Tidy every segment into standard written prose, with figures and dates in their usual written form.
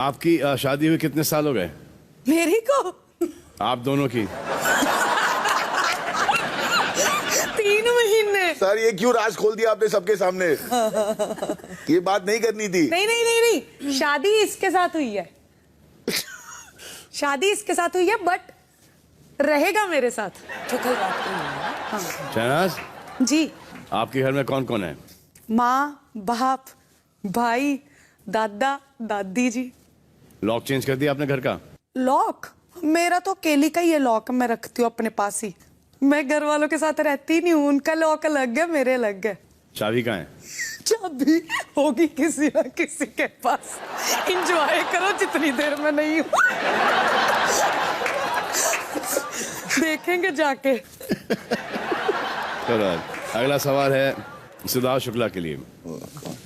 आपकी शादी हुई कितने साल हो गए? मेरी को आप दोनों की? 3 महीने। सर ये क्यों राज खोल दिया आपने सबके सामने? ये बात नहीं करनी थी। नहीं, शादी इसके साथ हुई है। शादी इसके साथ हुई है, बट रहेगा मेरे साथ। तो कोई बात नहीं है। हाँ। शहनाज जी, आपके घर में कौन कौन है? माँ, बाप, भाई, दादा, दादी जी। लॉक चेंज कर दिया आपने घर का? लॉक मेरा तो अकेली का ही है। लॉक मैं रखती हूँ अपने पास ही। मैं घर वालों के साथ रहती नहीं हूँ। उनका लॉक अलग है, मेरे अलग है। चाबी कहाँ है? चाबी होगी किसी ना किसी के पास। एंजॉय करो जितनी देर में नहीं हूँ। देखेंगे जाके। चलो अगला सवाल है सिद्धार्थ शुक्ला के लिए।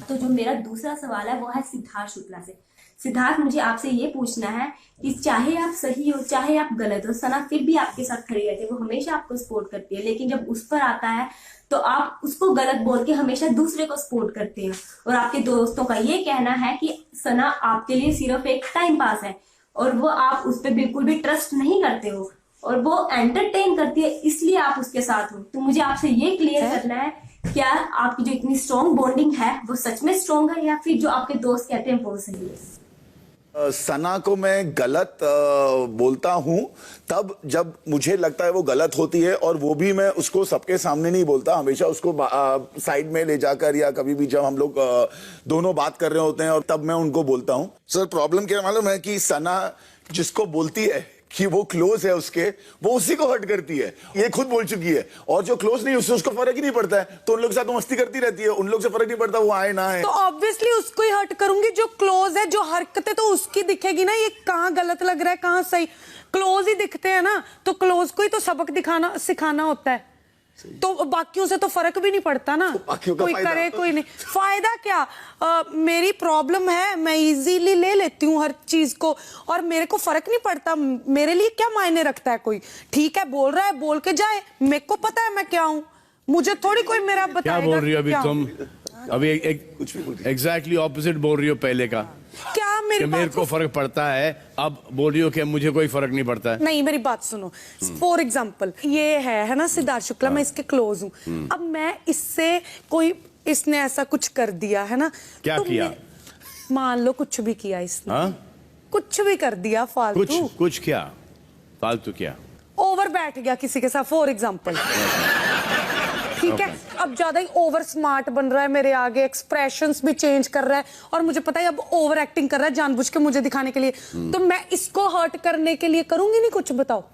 तो जो मेरा दूसरा सवाल है वो है सिद्धार्थ शुक्ला से। सिद्धार्थ, मुझे आपसे ये पूछना है कि चाहे आप सही हो चाहे आप गलत हो, सना फिर भी आपके साथ खड़ी रहती है। वो हमेशा आपको सपोर्ट करती है, लेकिन जब उस पर आता है तो आप उसको गलत बोल के हमेशा दूसरे को सपोर्ट करते हैं। और आपके दोस्तों का ये कहना है कि सना आपके लिए सिर्फ एक टाइम पास है और वो आप उस पर बिल्कुल भी ट्रस्ट नहीं करते हो और वो एंटरटेन करती है, इसलिए आप उसके साथ हो। तो मुझे आपसे ये क्लियर करना है, क्या आपकी जो इतनी स्ट्रॉन्ग बॉन्डिंग है वो सच में स्ट्रॉन्ग है या फिर जो आपके दोस्त कहते हैं वो सही है? सना को मैं गलत बोलता हूं तब जब मुझे लगता है वो गलत होती है, और वो भी मैं उसको सबके सामने नहीं बोलता, हमेशा उसको साइड में ले जाकर, या कभी भी जब हम लोग दोनों बात कर रहे होते हैं और तब मैं उनको बोलता हूं। सर प्रॉब्लम क्या मालूम है कि सना जिसको बोलती है कि वो क्लोज है उसके, वो उसी को हर्ट करती है। ये खुद बोल चुकी है। और जो क्लोज नहीं उससे उसको फर्क ही नहीं पड़ता है, तो उन लोग के साथ मस्ती करती रहती है। उन लोग से फर्क नहीं पड़ता वो आए ना आए। तो ऑब्वियसली उसको ही हर्ट करूंगी। जो क्लोज है, जो हरकतें तो उसकी दिखेगी ना, ये कहाँ गलत लग रहा है कहाँ सही। क्लोज ही दिखते हैं ना, तो क्लोज को ही तो सबक दिखाना सिखाना होता है। तो बाकियों से तो फर्क भी नहीं पड़ता ना, तो कोई करे कोई नहीं। फायदा क्या? मेरी प्रॉब्लम है, मैं इजीली ले लेती हूँ हर चीज को और मेरे को फर्क नहीं पड़ता। मेरे लिए क्या मायने रखता है? कोई ठीक है बोल रहा है, बोल के जाए। मेरे को पता है मैं क्या हूँ, मुझे थोड़ी कोई मेरा बताएगा। क्या बोल रही हो अभी तुम? अभी एग्जैक्टली ऑपोजिट बोल रही हो पहले का। क्या मेरे को फर्क पड़ता है, अब बोल रही हो कि मुझे कोई फर्क नहीं पड़ता है। नहीं, मेरी बात सुनो। फॉर एग्जाम्पल ये है ना सिद्धार्थ शुक्ला, मैं इसके क्लोज हूँ। अब मैं इससे कोई, इसने ऐसा कुछ कर दिया है ना, क्या तो किया? मान लो कुछ भी किया इसने। कुछ भी कर दिया फालतू। कुछ क्या फालतू? क्या ओवर बैठ गया किसी के साथ फॉर एग्जाम्पल, ठीक है? अब ज्यादा ही ओवर स्मार्ट बन रहा है मेरे आगे, एक्सप्रेशंस भी चेंज कर रहा है और मुझे पता है अब ओवर एक्टिंग कर रहा है जानबूझ के मुझे दिखाने के लिए। तो मैं इसको हर्ट करने के लिए करूंगी नहीं कुछ, बताओ?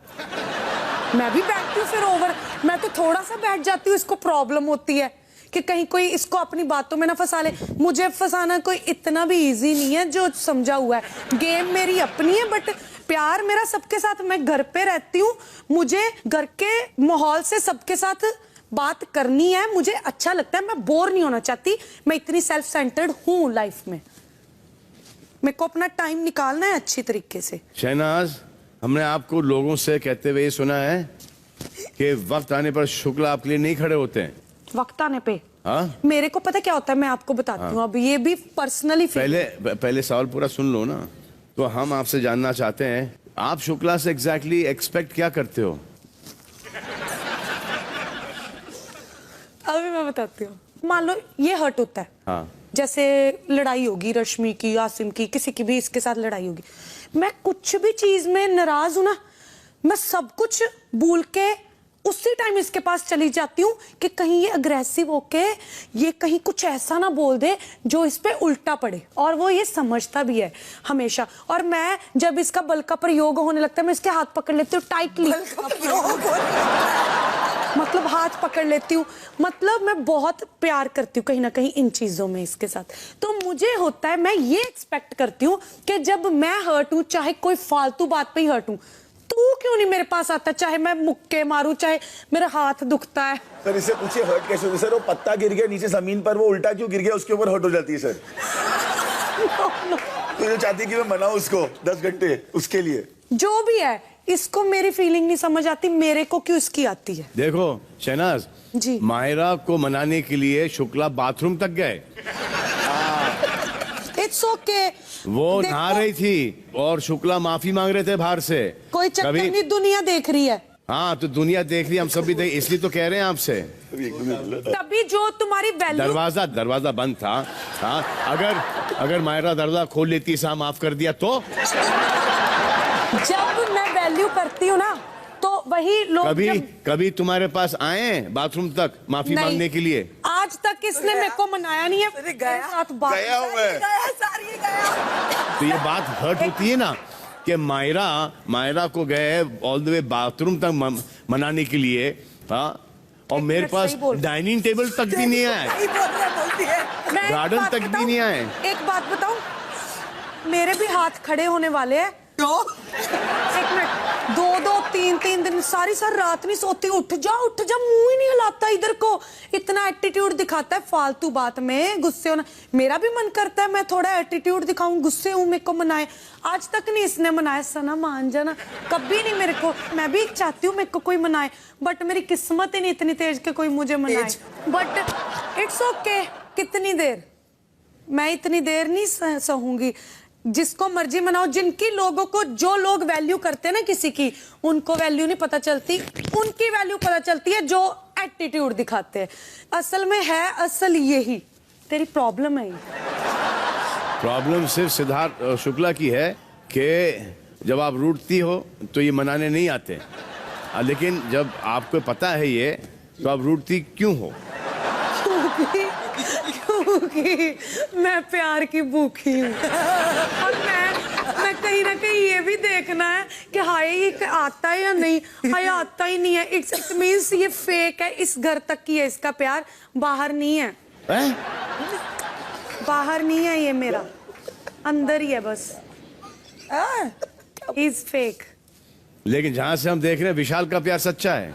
मैं भी बैठती हूँ फिर ओवर, मैं तो थोड़ा सा बैठ जाती हूँ। इसको प्रॉब्लम होती है कि कहीं कोई इसको अपनी बातों में ना फंसा ले। मुझे फंसाना कोई इतना भी इजी नहीं है, जो समझा हुआ है। गेम मेरी अपनी है, बट प्यार मेरा सबके साथ। मैं घर पे रहती हूँ, मुझे घर के माहौल से सबके साथ बात करनी है, मुझे अच्छा लगता है। मैं बोर नहीं होना चाहती। मैं इतनी सेल्फ सेंटर्ड हूँ लाइफ में। मेरे को अपना टाइम निकालना है अच्छी तरीके से। शहनाज, हमने आपको लोगों से कहते हुए सुना है कि वक्त आने पर शुक्ला आपके लिए नहीं खड़े होते हैं। वक्त आने पे? हाँ? मेरे को पता क्या होता है, मैं आपको बताती हूँ। अब ये भी पर्सनली पहले सवाल पूरा सुन लो ना। तो हम आपसे जानना चाहते हैं, आप शुक्ला से एग्जैक्टली एक्सपेक्ट क्या करते हो? अभी मैं बताती हूँ। मान लो ये हर्ट होता है। हाँ। जैसे लड़ाई होगी रश्मि की, आसिम की, किसी की भी इसके साथ लड़ाई होगी। मैं कुछ भी चीज में नाराज हूं ना, मैं सब कुछ भूल के उसी टाइम इसके पास चली जाती हूँ कि कहीं ये अग्रेसिव होके ये कहीं कुछ ऐसा ना बोल दे जो इस पे उल्टा पड़े। और वो ये समझता भी है हमेशा। और मैं जब इसका बल का प्रयोग होने लगता है, मैं इसके हाथ पकड़ लेती हूँ टाइटली। मतलब हाथ पकड़ लेती हूँ। मतलब मैं बहुत प्यार करती हूँ कहीं ना कहीं इन चीजों में इसके साथ। तो मुझे होता है, मैं ये एक्सपेक्ट करती हूँ कि जब मैं हर्ट हूँ, चाहे कोई फालतू बात पे ही हर्ट हूँ, तू क्यों नहीं मेरे पास आता? चाहे मैं मुक्के मारूं, चाहे मेरा हाथ दुखता है। सर इससे पूछिए हर्ट कैसे होती है? सर वो पत्ता गिर गया नीचे जमीन पर, वो उल्टा क्यों गिर गया उसके ऊपर हर्ट हो जाती है सर। तो जो चाहती है कि मैं मनाऊं उसको 10 घंटे उसके लिए। जो भी है, इसको मेरी फीलिंग नहीं समझ आती, मेरे को क्यों इसकी आती है। देखो शहनाज जी, माहिरा को मनाने के लिए शुक्ला बाथरूम तक गए। It's okay. वो देखो, नहा रही थी और शुक्ला माफी मांग रहे थे बाहर से। कोई चक्कर कभी नहीं, दुनिया देख रही है। हाँ तो दुनिया देख रही है, हम सब भी देख, इसलिए तो कह रहे हैं आपसे। तभी जो तुम्हारी वैल्यू, दरवाजा बंद था। हाँ अगर मायरा दरवाजा खोल लेती, सा माफ कर दिया तो। जब मैं वैल्यू करती हूँ ना तो वही लोग कभी तुम्हारे पास आए बाथरूम तक माफी नहीं। मांगने के लिए? आज तक इसने मेरे को मनाया नहीं है। मेरे साथ बात गया हूं मैं। तो ये बात हर्ट होती है ना कि मायरा को गए ऑल द वे बाथरूम तक मनाने के लिए। हाँ और मेरे मिनट, पास सही बोल। डाइनिंग टेबल तक भी नहीं आए, मैं एक गार्डन बात तक भी बताऊं? नहीं आए। एक बात बताऊं, मेरे भी हाथ खड़े होने वाले हैं। एक मिनट, 2-2 3-3 दिन सारी रात नहीं सोती। उठ जा मुंह ही नहीं हिलाता इधर को। इतना एटीट्यूड दिखाता है फालतू बात में, गुस्से होना। मेरा भी मन करता है मैं थोड़ा एटीट्यूड दिखाऊं, गुस्से हूं, मेरे को मनाए। आज तक नहीं इसने मनाया। सना मान जाना, कभी नहीं मेरे को। मैं भी चाहती हूँ मेरे को कोई मनाए, बट मेरी किस्मत ही नहीं इतनी तेज के कोई मुझे मनाए। बट इट्स ओके, कितनी देर, मैं इतनी देर नहीं सहूंगी। जिसको मर्जी मनाओ। जिनकी लोगों को, जो लोग वैल्यू करते हैं ना किसी की, उनको वैल्यू नहीं पता चलती, उनकी वैल्यू पता चलती है जो एटीट्यूड दिखाते हैं। असल में है असल यही तेरी प्रॉब्लम है। प्रॉब्लम सिर्फ सिद्धार्थ शुक्ला की है कि जब आप रूठती हो तो ये मनाने नहीं आते, लेकिन जब आपको पता है ये, तो आप रूठती क्यों हो? क्योंकि मैं प्यार की भूखी हूँ। और मैं कहीं ना कहीं ये भी देखना है कि हाय ये आता है या नहीं। हाय आता ही नहीं है, इट मीन्स ये फेक है। इस घर तक की है इसका प्यार, बाहर नहीं है। बाहर नहीं है ये मेरा, अंदर ही है बस। Is fake. लेकिन जहां से हम देख रहे हैं विशाल का प्यार सच्चा है।